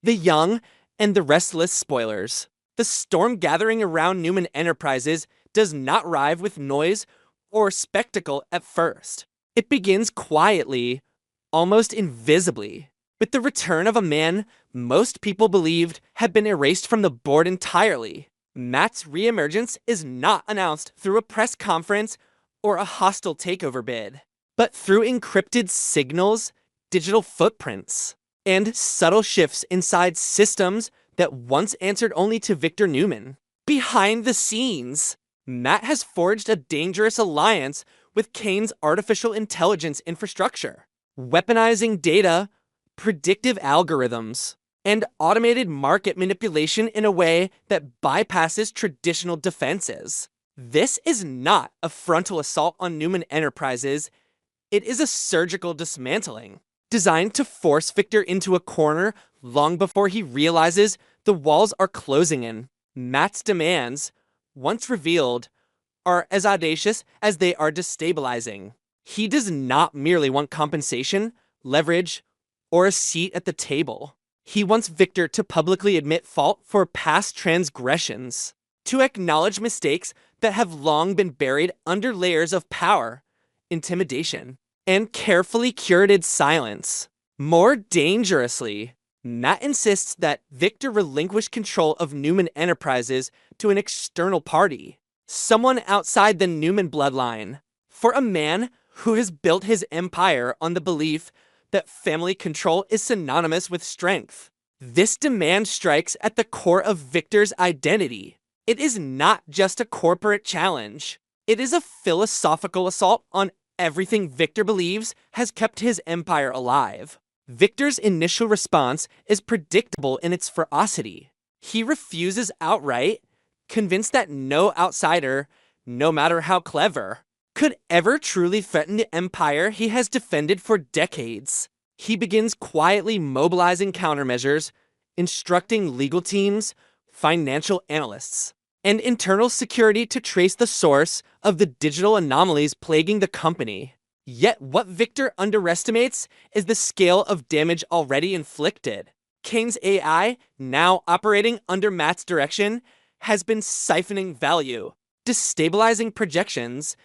The Young and the Restless spoilers. The storm gathering around Newman Enterprises does not rive with noise or spectacle at first. It begins quietly, almost invisibly, with the return of a man most people believed had been erased from the board entirely. Matt's reemergence is not announced through a press conference or a hostile takeover bid, but through encrypted signals, digital footprints, and subtle shifts inside systems that once answered only to Victor Newman. Behind the scenes, Matt has forged a dangerous alliance with Kane's artificial intelligence infrastructure, weaponizing data, predictive algorithms, and automated market manipulation in a way that bypasses traditional defenses. This is not a frontal assault on Newman Enterprises, it is a surgical dismantling, designed to force Victor into a corner long before he realizes the walls are closing in. Matt's demands, once revealed, are as audacious as they are destabilizing. He does not merely want compensation, leverage, or a seat at the table. He wants Victor to publicly admit fault for past transgressions, to acknowledge mistakes that have long been buried under layers of power, intimidation, and carefully curated silence. More dangerously, Matt insists that Victor relinquish control of Newman Enterprises to an external party, someone outside the Newman bloodline. For a man who has built his empire on the belief that family control is synonymous with strength, this demand strikes at the core of Victor's identity. It is not just a corporate challenge. It is a philosophical assault on everything Victor believes has kept his empire alive. Victor's initial response is predictable in its ferocity. He refuses outright, convinced that no outsider, no matter how clever, could ever truly threaten the empire he has defended for decades. He begins quietly mobilizing countermeasures, instructing legal teams, financial analysts, and internal security to trace the source of the digital anomalies plaguing the company. Yet what Victor underestimates is the scale of damage already inflicted. Kane's AI, now operating under Matt's direction, has been siphoning value, destabilizing projections,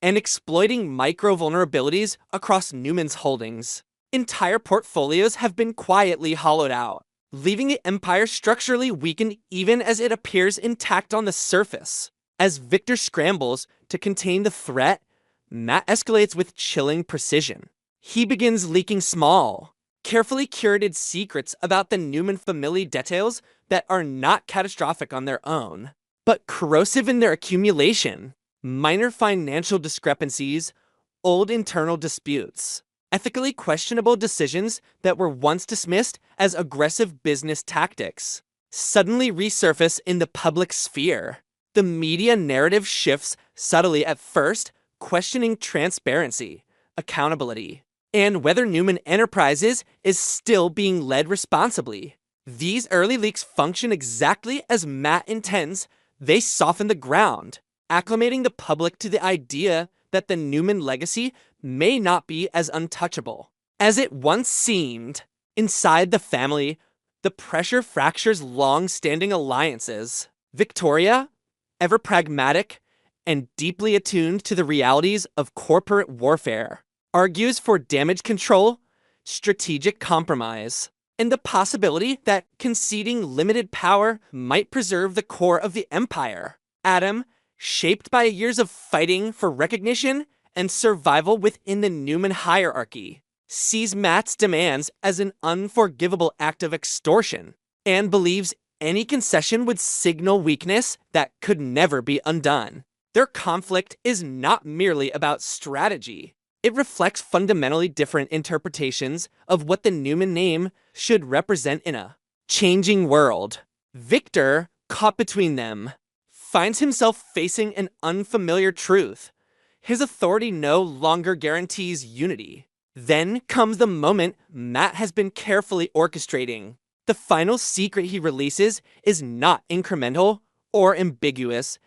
and exploiting micro-vulnerabilities across Newman's holdings. Entire portfolios have been quietly hollowed out, leaving the empire structurally weakened even as it appears intact on the surface. As Victor scrambles to contain the threat, Matt escalates with chilling precision. He begins leaking small, carefully curated secrets about the Newman family details that are not catastrophic on their own, but corrosive in their accumulation. Minor financial discrepancies, old internal disputes, ethically questionable decisions that were once dismissed as aggressive business tactics suddenly resurface in the public sphere. The media narrative shifts subtly at first, questioning transparency, accountability, and whether Newman Enterprises is still being led responsibly. These early leaks function exactly as Matt intends. They soften the ground, acclimating the public to the idea that the Newman legacy may not be as untouchable as it once seemed. Inside the family, the pressure fractures long-standing alliances. Victoria, ever pragmatic and deeply attuned to the realities of corporate warfare, argues for damage control, strategic compromise, and the possibility that conceding limited power might preserve the core of the empire. Adam, shaped by years of fighting for recognition and survival within the Newman hierarchy, sees Matt's demands as an unforgivable act of extortion and believes any concession would signal weakness that could never be undone. Their conflict is not merely about strategy. It reflects fundamentally different interpretations of what the Newman name should represent in a changing world. Victor, caught between them, finds himself facing an unfamiliar truth. His authority no longer guarantees unity. Then comes the moment Matt has been carefully orchestrating. The final secret he releases is not incremental or ambiguous.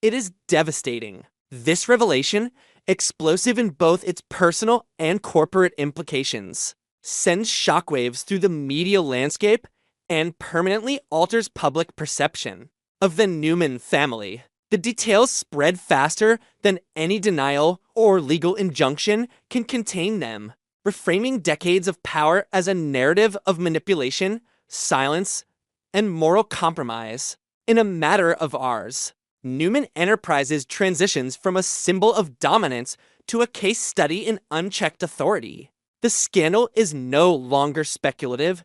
It is devastating. This revelation, explosive in both its personal and corporate implications, sends shockwaves through the media landscape and permanently alters public perception of the Newman family. The details spread faster than any denial or legal injunction can contain them, reframing decades of power as a narrative of manipulation, silence, and moral compromise. In a matter of hours, Newman Enterprises transitions from a symbol of dominance to a case study in unchecked authority. The scandal is no longer speculative,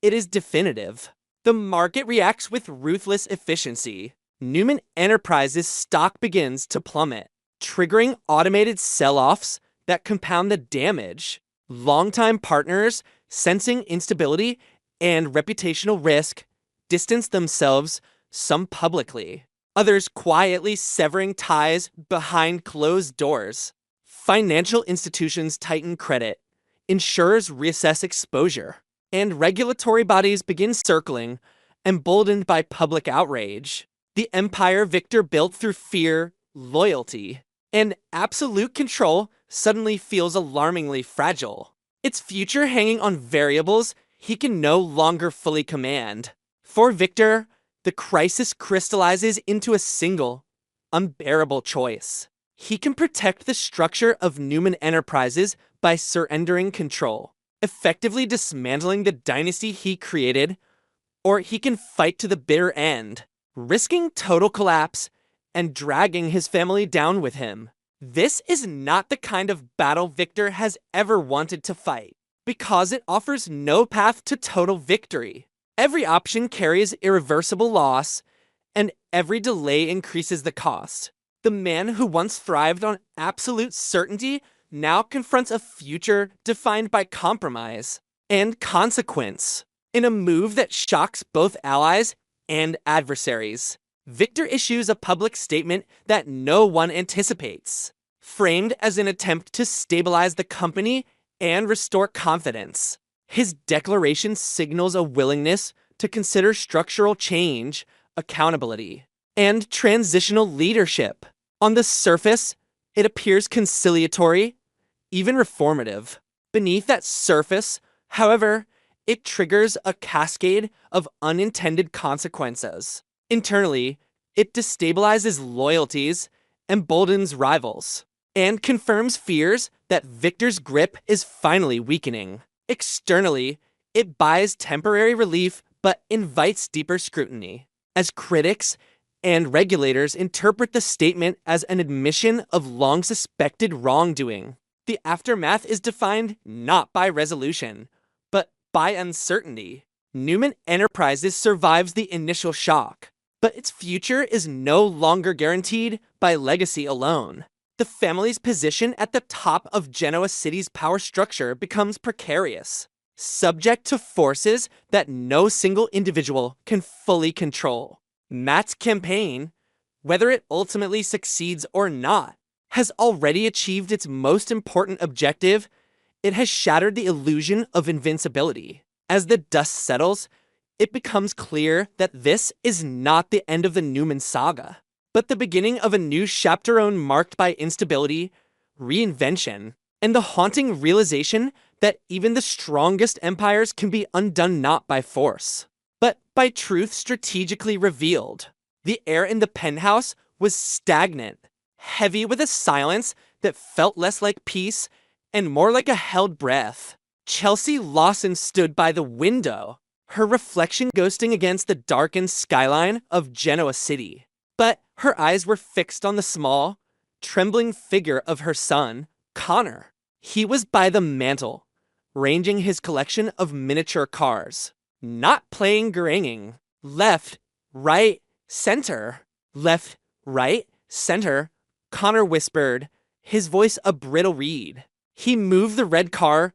it is definitive. The market reacts with ruthless efficiency. Newman Enterprises' stock begins to plummet, triggering automated sell-offs that compound the damage. Longtime partners, sensing instability and reputational risk, distance themselves, some publicly, others quietly severing ties behind closed doors. Financial institutions tighten credit, insurers reassess exposure, and regulatory bodies begin circling, emboldened by public outrage. The empire Victor built through fear, loyalty, and absolute control suddenly feels alarmingly fragile. Its future hanging on variables he can no longer fully command. For Victor, the crisis crystallizes into a single, unbearable choice. He can protect the structure of Newman Enterprises by surrendering control, effectively dismantling the dynasty he created, or he can fight to the bitter end, risking total collapse and dragging his family down with him. This is not the kind of battle Victor has ever wanted to fight, because it offers no path to total victory. Every option carries irreversible loss, and every delay increases the cost. The man who once thrived on absolute certainty now confronts a future defined by compromise and consequence. In a move that shocks both allies and adversaries, Victor issues a public statement that no one anticipates, framed as an attempt to stabilize the company and restore confidence. His declaration signals a willingness to consider structural change, accountability, and transitional leadership. On the surface, it appears conciliatory, even reformative. Beneath that surface, however, it triggers a cascade of unintended consequences. Internally, it destabilizes loyalties, emboldens rivals, and confirms fears that Victor's grip is finally weakening. Externally, it buys temporary relief but invites deeper scrutiny, as critics and regulators interpret the statement as an admission of long-suspected wrongdoing. The aftermath is defined not by resolution, but by uncertainty. Newman Enterprises survives the initial shock, but its future is no longer guaranteed by legacy alone. The family's position at the top of Genoa City's power structure becomes precarious, subject to forces that no single individual can fully control. Matt's campaign, whether it ultimately succeeds or not, has already achieved its most important objective. It has shattered the illusion of invincibility. As the dust settles, it becomes clear that this is not the end of the Newman saga, but the beginning of a new chaperone marked by instability, reinvention, and the haunting realization that even the strongest empires can be undone not by force, but by truth strategically revealed. The air in the penthouse was stagnant, heavy with a silence that felt less like peace and more like a held breath. Chelsea Lawson stood by the window, her reflection ghosting against the darkened skyline of Genoa City. But her eyes were fixed on the small, trembling figure of her son, Connor. He was by the mantel, ranging his collection of miniature cars, not playing geranging. Left, right, center. Left, right, center, Connor whispered, his voice a brittle reed. He moved the red car,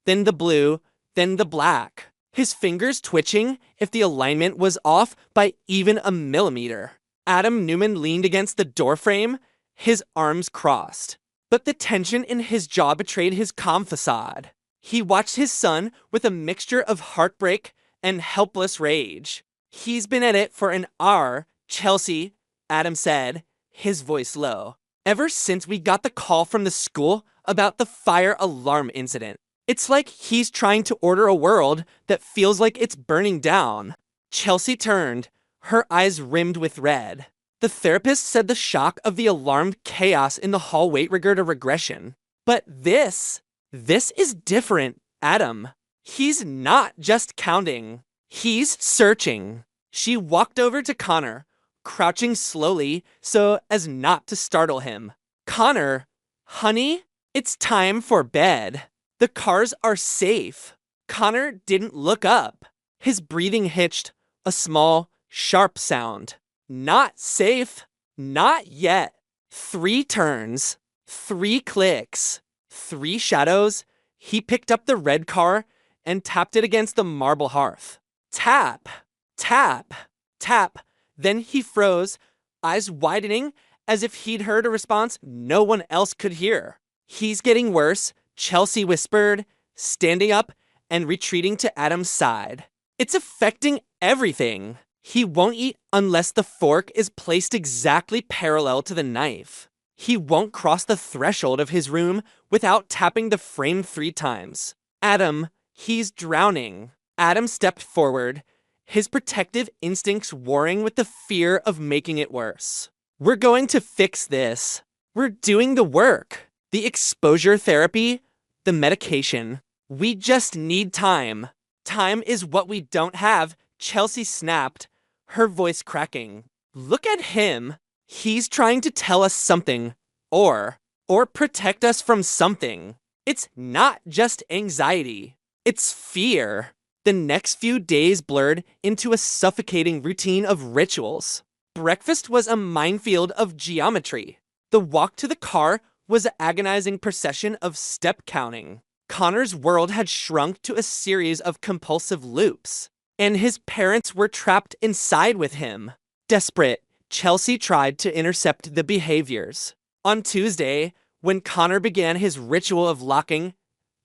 then the blue, then the black, his fingers twitching if the alignment was off by even a millimeter. Adam Newman leaned against the doorframe, his arms crossed. But the tension in his jaw betrayed his calm facade. He watched his son with a mixture of heartbreak and helpless rage. He's been at it for an hour, Chelsea, Adam said, his voice low. Ever since we got the call from the school about the fire alarm incident. It's like he's trying to order a world that feels like it's burning down. Chelsea turned, her eyes rimmed with red. The therapist said the shock of the alarmed chaos in the hallway triggered a regression. But this is different, Adam. He's not just counting. He's searching. She walked over to Connor, crouching slowly so as not to startle him. Connor, honey, it's time for bed. The cars are safe. Connor didn't look up. His breathing hitched, a small, sharp sound. Not safe. Not yet. 3 turns. 3 clicks. 3 shadows. He picked up the red car and tapped it against the marble hearth. Tap. Tap. Tap. Then he froze, eyes widening as if he'd heard a response no one else could hear. He's getting worse, Chelsea whispered, standing up and retreating to Adam's side. It's affecting everything. He won't eat unless the fork is placed exactly parallel to the knife. He won't cross the threshold of his room without tapping the frame 3 times. Adam, he's drowning. Adam stepped forward, his protective instincts warring with the fear of making it worse. We're going to fix this. We're doing the work. The exposure therapy, the medication. We just need time. Time is what we don't have, Chelsea snapped, her voice cracking. Look at him. He's trying to tell us something, or protect us from something. It's not just anxiety. It's fear. The next few days blurred into a suffocating routine of rituals. Breakfast was a minefield of geometry. The walk to the car was an agonizing procession of step counting. Connor's world had shrunk to a series of compulsive loops, and his parents were trapped inside with him. Desperate, Chelsea tried to intercept the behaviors. On Tuesday, when Connor began his ritual of locking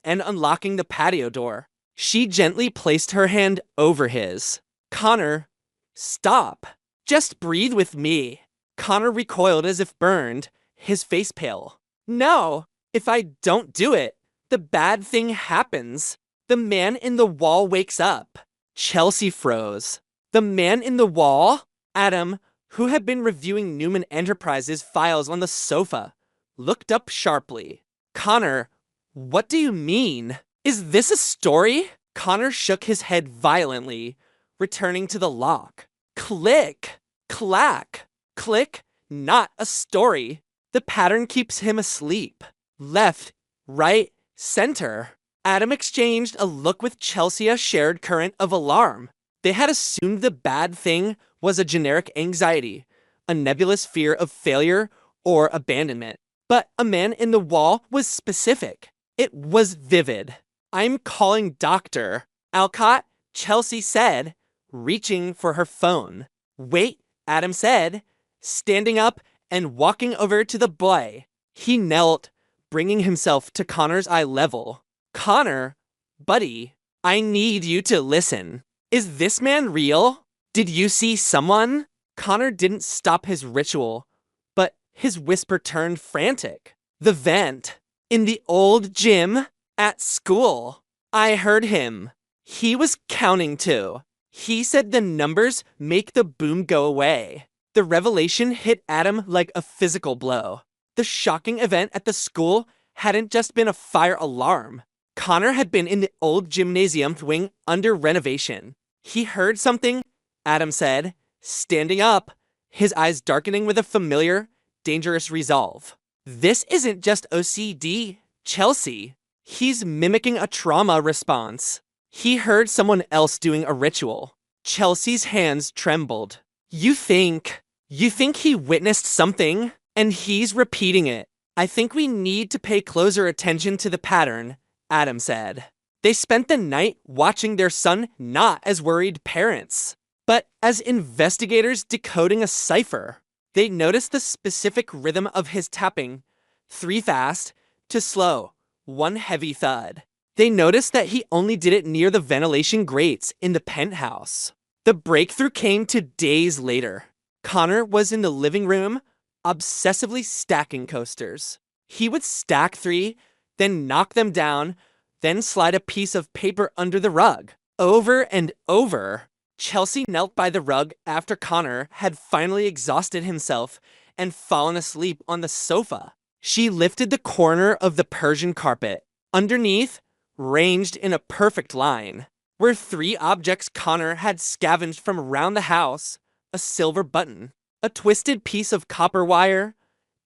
and unlocking the patio door, she gently placed her hand over his. Connor, stop. Just breathe with me. Connor recoiled as if burned, his face pale. No, if I don't do it, the bad thing happens. The man in the wall wakes up. Chelsea froze. The man in the wall? Adam, who had been reviewing Newman Enterprises files on the sofa, looked up sharply. Connor, what do you mean? Is this a story? Connor shook his head violently, returning to the lock. Click, clack, click, not a story. The pattern keeps him asleep. Left, right, center. Adam exchanged a look with Chelsea, a shared current of alarm. They had assumed the bad thing was a generic anxiety, a nebulous fear of failure or abandonment. But a man in the wall was specific. It was vivid. I'm calling Dr. Alcott, Chelsea said, reaching for her phone. Wait, Adam said, standing up and walking over to the boy. He knelt, bringing himself to Connor's eye level. Connor, buddy, I need you to listen. Is this man real? Did you see someone? Connor didn't stop his ritual, but his whisper turned frantic. The vent. In the old gym. At school. I heard him. He was counting too. He said the numbers make the boom go away. The revelation hit Adam like a physical blow. The shocking event at the school hadn't just been a fire alarm. Connor had been in the old gymnasium wing under renovation. He heard something, Adam said, standing up, his eyes darkening with a familiar, dangerous resolve. This isn't just OCD, Chelsea. He's mimicking a trauma response. He heard someone else doing a ritual. Chelsea's hands trembled. You think he witnessed something, and he's repeating it. I think we need to pay closer attention to the pattern, Adam said. They spent the night watching their son not as worried parents, but as investigators decoding a cipher. They noticed the specific rhythm of his tapping, 3 fast to slow, 1 heavy thud. They noticed that he only did it near the ventilation grates in the penthouse. The breakthrough came 2 days later. Connor was in the living room, obsessively stacking coasters. He would stack 3, then knock them down, then slide a piece of paper under the rug. Over and over. Chelsea knelt by the rug after Connor had finally exhausted himself and fallen asleep on the sofa. She lifted the corner of the Persian carpet. Underneath, ranged in a perfect line, were three objects Connor had scavenged from around the house: a silver button, a twisted piece of copper wire,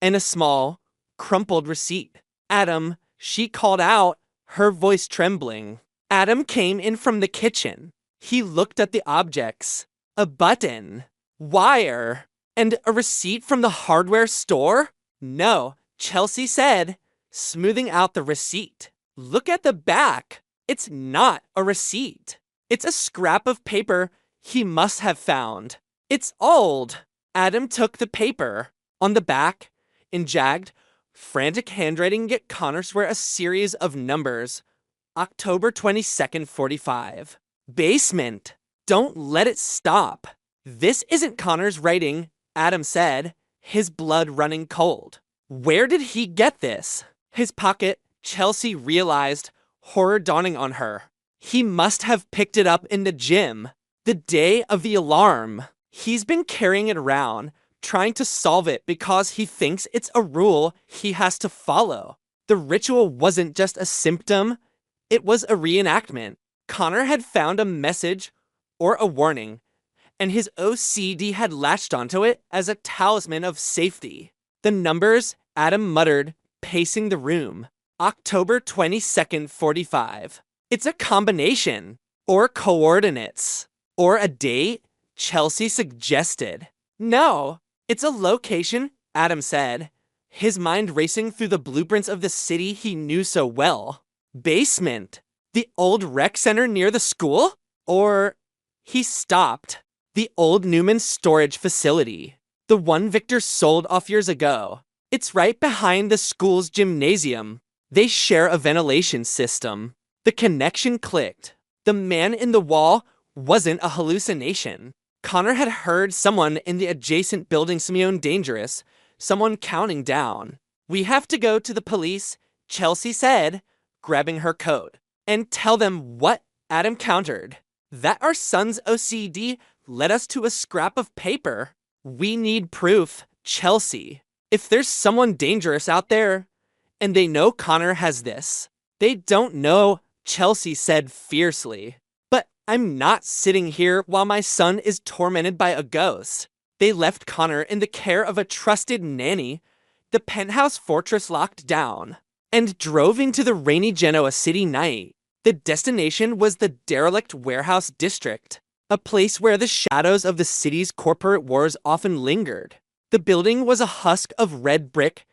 and a small, crumpled receipt. "Adam," she called out, her voice trembling. Adam came in from the kitchen. He looked at the objects: a button, wire, and a receipt from the hardware store. "No," Chelsea said, smoothing out the receipt. "Look at the back. It's not a receipt. It's a scrap of paper he must have found. It's old." Adam took the paper. On the back, in jagged, frantic handwriting, yet Connor swore a series of numbers. October 22nd, 45. "Basement. Don't let it stop." "This isn't Connor's writing," Adam said, his blood running cold. "Where did he get this?" "His pocket," Chelsea realized, horror dawning on her. "He must have picked it up in the gym. The day of the alarm. He's been carrying it around, trying to solve it because he thinks it's a rule he has to follow." The ritual wasn't just a symptom, it was a reenactment. Connor had found a message or a warning, and his OCD had latched onto it as a talisman of safety. The numbers, Adam muttered, pacing the room. October 22nd, 45. "It's a combination, or coordinates, or a date," Chelsea suggested. "No, it's a location," Adam said, his mind racing through the blueprints of the city he knew so well. "Basement. The old rec center near the school? Or..." He stopped. "The old Newman storage facility. The one Victor sold off years ago. It's right behind the school's gymnasium. They share a ventilation system." The connection clicked. The man in the wall wasn't a hallucination. Connor had heard someone in the adjacent building smell dangerous, someone counting down. "We have to go to the police," Chelsea said, grabbing her coat. "And tell them what?" Adam countered. "That our son's OCD led us to a scrap of paper." "We need proof, Chelsea. If there's someone dangerous out there, and they know Connor has this." "They don't know," Chelsea said fiercely. "But I'm not sitting here while my son is tormented by a ghost." They left Connor in the care of a trusted nanny, the penthouse fortress locked down, and drove into the rainy Genoa city night. The destination was the derelict warehouse district, a place where the shadows of the city's corporate wars often lingered. The building was a husk of red brick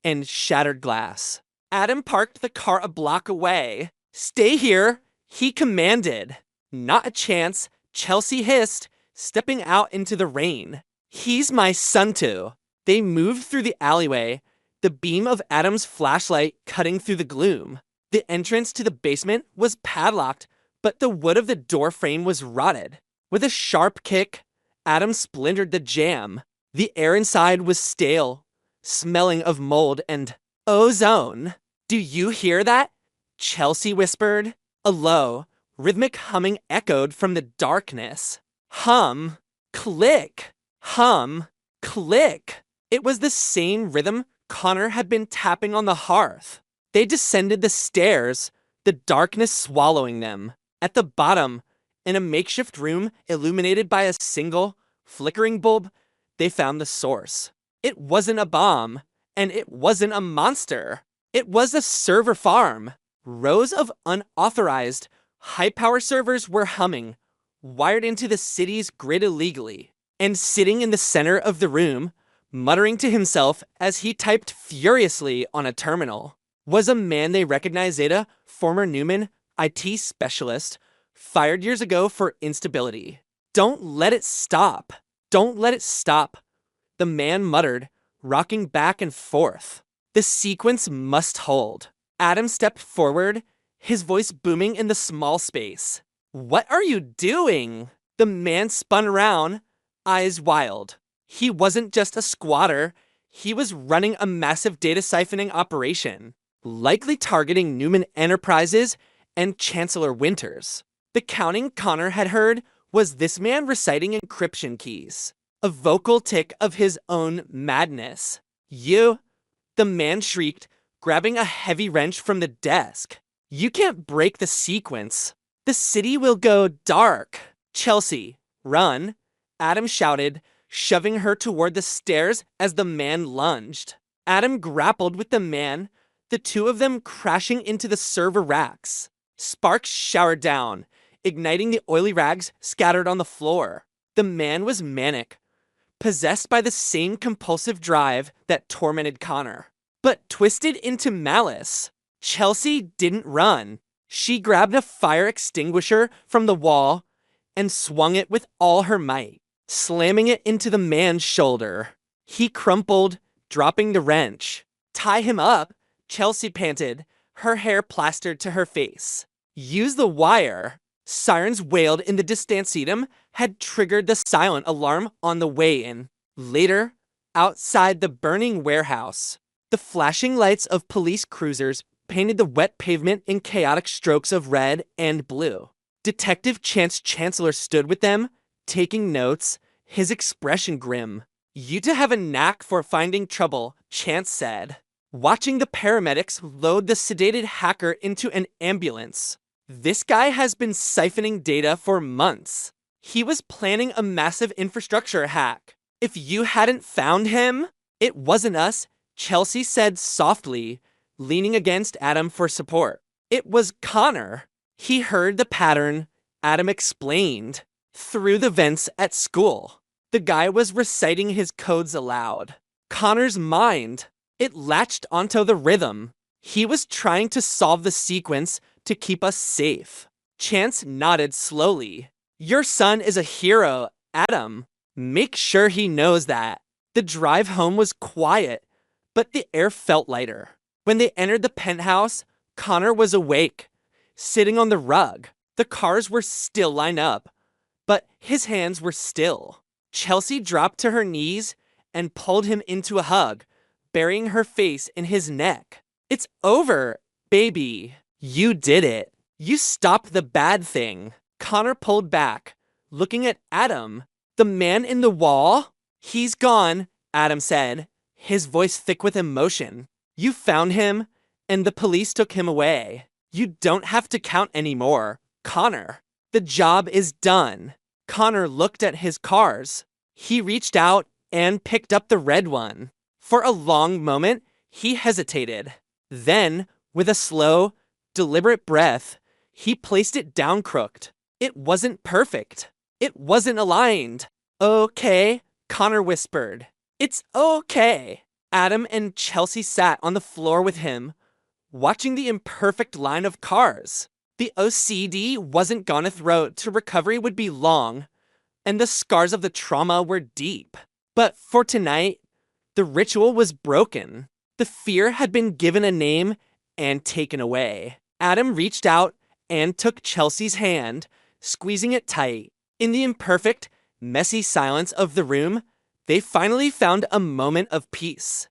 and shattered glass. Adam parked the car a block away. "Stay here," he commanded. "Not a chance," Chelsea hissed, stepping out into the rain. "He's my son too." They moved through the alleyway, the beam of Adam's flashlight cutting through the gloom. The entrance to the basement was padlocked, but the wood of the door frame was rotted. With a sharp kick, Adam splintered the jamb. The air inside was stale, smelling of mold and ozone. "Do you hear that?" Chelsea whispered. A low, rhythmic humming echoed from the darkness. Hum, click, hum, click. It was the same rhythm Connor had been tapping on the hearth. They descended the stairs, the darkness swallowing them. At the bottom, in a makeshift room illuminated by a single, flickering bulb, they found the source. It wasn't a bomb, and it wasn't a monster. It was a server farm. Rows of unauthorized, high-power servers were humming, wired into the city's grid illegally. And sitting in the center of the room, muttering to himself as he typed furiously on a terminal, was a man they recognized: Zeta, former Newman IT specialist, fired years ago for instability. "Don't let it stop. Don't let it stop," the man muttered, rocking back and forth. "The sequence must hold." Adam stepped forward, his voice booming in the small space. "What are you doing?" The man spun around, eyes wild. He wasn't just a squatter, he was running a massive data siphoning operation, likely targeting Newman Enterprises and Chancellor Winters. The counting Connor had heard was this man reciting encryption keys, a vocal tick of his own madness. You, the man shrieked, grabbing a heavy wrench from the desk. You can't break the sequence. The city will go dark. Chelsea, run, Adam shouted, shoving her toward the stairs as the man lunged. Adam grappled with the man, the two of them crashing into the server racks. Sparks showered down, igniting the oily rags scattered on the floor. The man was manic, possessed by the same compulsive drive that tormented Connor, but twisted into malice. Chelsea didn't run. She grabbed a fire extinguisher from the wall and swung it with all her might, slamming it into the man's shoulder. He crumpled, dropping the wrench. Tie him up, Chelsea panted, her hair plastered to her face. Use the wire. Sirens wailed in the distance. Edom had triggered the silent alarm on the way in. Later, outside the burning warehouse, the flashing lights of police cruisers painted the wet pavement in chaotic strokes of red and blue. Detective Chance Chancellor stood with them, taking notes, his expression grim. You two have a knack for finding trouble, Chance said, watching the paramedics load the sedated hacker into an ambulance. This guy has been siphoning data for months. He was planning a massive infrastructure hack. If you hadn't found him, it wasn't us, Chelsea said softly, leaning against Adam for support. It was Connor. He heard the pattern, Adam explained, through the vents at school. The guy was reciting his codes aloud. Connor's mind, it latched onto the rhythm. He was trying to solve the sequence to keep us safe. Chance nodded slowly. Your son is a hero, Adam. Make sure he knows that. The drive home was quiet, but the air felt lighter. When they entered the penthouse, Connor was awake, sitting on the rug. The cars were still lined up, but his hands were still. Chelsea dropped to her knees and pulled him into a hug, burying her face in his neck. It's over, baby. You did it. You stopped the bad thing. Connor pulled back, looking at Adam. The man in the wall? He's gone, Adam said, his voice thick with emotion. You found him, and the police took him away. You don't have to count anymore, Connor. The job is done. Connor looked at his cars. He reached out and picked up the red one. For a long moment, he hesitated. Then, with a slow, deliberate breath, he placed it down crooked. It wasn't perfect. It wasn't aligned. Okay, Connor whispered. It's okay. Adam and Chelsea sat on the floor with him, watching the imperfect line of cars. The OCD wasn't gonna throw to recovery would be long, and the scars of the trauma were deep. But for tonight, the ritual was broken. The fear had been given a name and taken away. Adam reached out and took Chelsea's hand, squeezing it tight. In the imperfect, messy silence of the room, they finally found a moment of peace.